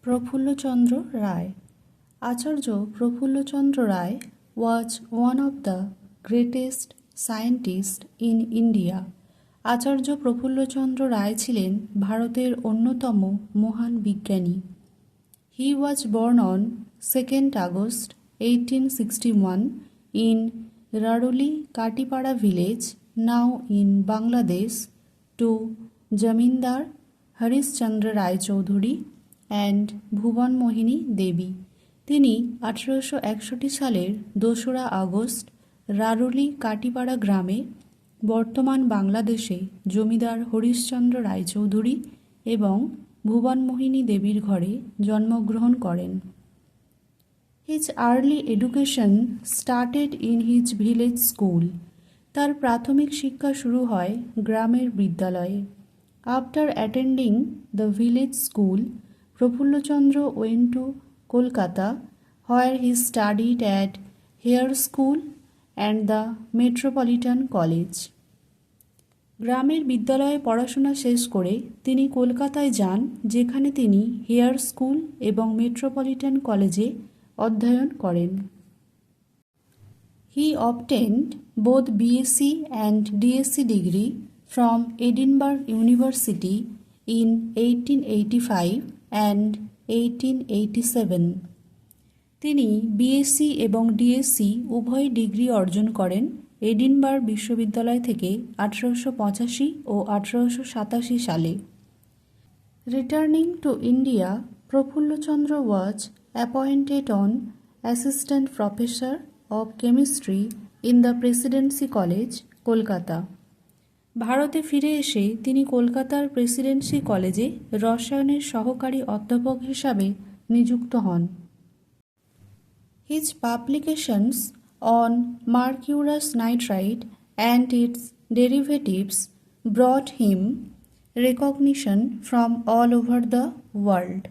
Prafullachandra Ray. Acharya Prafullachandra Ray was one of the greatest scientists in India. আচার্য প্রফুল্লচন্দ্র রায় ছিলেন ভারতের অন্যতম মহান বিজ্ঞানী। He was born on 2nd August 1861 in Raroli Katipara village, now in Bangladesh, to Jamindar Harishchandra Ray Chaudhuri and Bhuban Mohini Devi. তিনি 1861 সালের 2রা August রারুলি Katipara গ্রামে বর্তমান বাংলাদেশে জমিদার হরিশচন্দ্র রায়চৌধুরী এবং ভুবনমোহিনী দেবীর ঘরে জন্মগ্রহণ করেন। His early education started in his village school. তার প্রাথমিক শিক্ষা শুরু হয় গ্রামের বিদ্যালয়ে। After attending the village school, Prafulla Chandra went to Kolkata, where he studied at Hare School and the Metropolitan College. গ্রামের বিদ্যালয়ে পড়াশোনা শেষ করে তিনি কলকাতায় যান, যেখানে তিনি হেয়ার স্কুল এবং মেট্রোপলিটন কলেজে অধ্যয়ন করেন। He obtained both BSc and DSc degree from Edinburgh University in 1885 and 1887. তিনি বিএসসি এবং ডিএসসি উভয় ডিগ্রি অর্জন করেন এডিনবার্গ বিশ্ববিদ্যালয় থেকে 1885 ও 1887 সালে। Returning to India, Prafullachandra was appointed on Assistant Professor of Chemistry in the Presidency College, Kolkata. ভারতে ফিরে এসে তিনি কলকাতার প্রেসিডেন্সি কলেজে রসায়নের সহকারী অধ্যাপক হিসাবে নিযুক্ত হন। His publications on mercurous nitride and its derivatives brought him recognition from all over the world.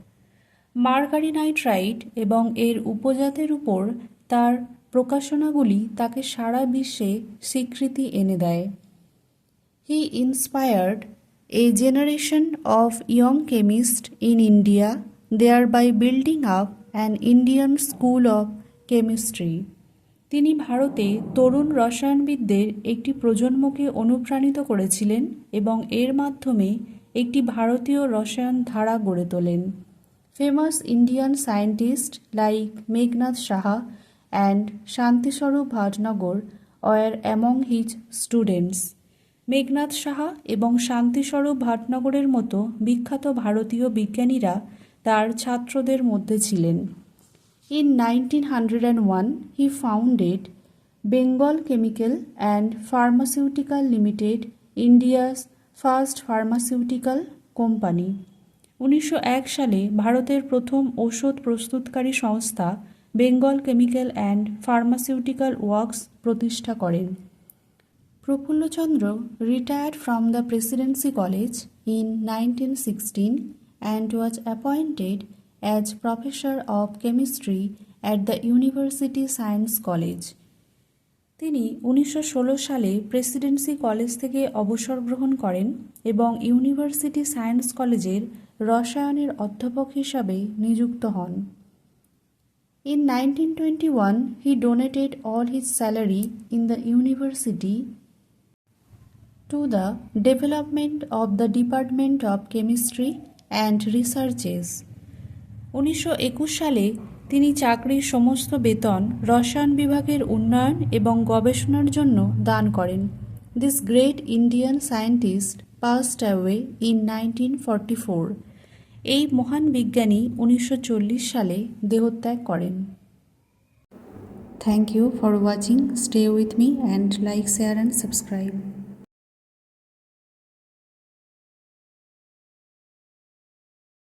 Mercury nitride এবং এর উপজাতের উপর তার প্রকাশনাগুলি তাকে সারা বিশ্বে স্বীকৃতি এনে দেয়। He inspired a generation of young chemists in India, thereby building up an Indian school of chemistry. তিনি ভারতে তরুণ রসায়নবিদদের একটি প্রজন্মকে অনুপ্রাণিত করেছিলেন এবং এর মাধ্যমে একটি ভারতীয় রসায়ন ধারা গড়ে তোলেন। Famous Indian scientists like Meghnad Saha and Shantiswarup Bhatnagar were among his students. Meghnad Saha এবং শান্তিস্বরূপ ভাটনগরের মতো বিখ্যাত ভারতীয় বিজ্ঞানীরা তার ছাত্রদের মধ্যে ছিলেন। In 1901, he founded Bengal Chemical and Pharmaceutical Limited, India's first pharmaceutical company. 1901 সালে ভারতের প্রথম ঔষধ প্রস্তুতকারী সংস্থা Bengal chemical and pharmaceutical works প্রতিষ্ঠা করেন। Prafullachandra retired from the Presidency College in 1916 and was appointed as Professor of Chemistry at the University Science College. তিনি 1916 সালে প্রেসিডেন্সি কলেজ থেকে অবসর গ্রহণ করেন এবং ইউনিভার্সিটি সায়েন্স কলেজের রসায়নের অধ্যাপক হিসাবে নিযুক্ত হন। In 1921, he donated all his salary in the university to the development of the Department of Chemistry and Researches. 1921 সালে তিনি চাকরির সমস্ত বেতন রসায়ন বিভাগের উন্নয়ন এবং গবেষণার জন্য দান করেন। This great Indian scientist passed away in 1944. এই মহান বিজ্ঞানী 1940 সালে দেহত্যাগ করেন। Thank you for watching. Stay with me and like, share and subscribe.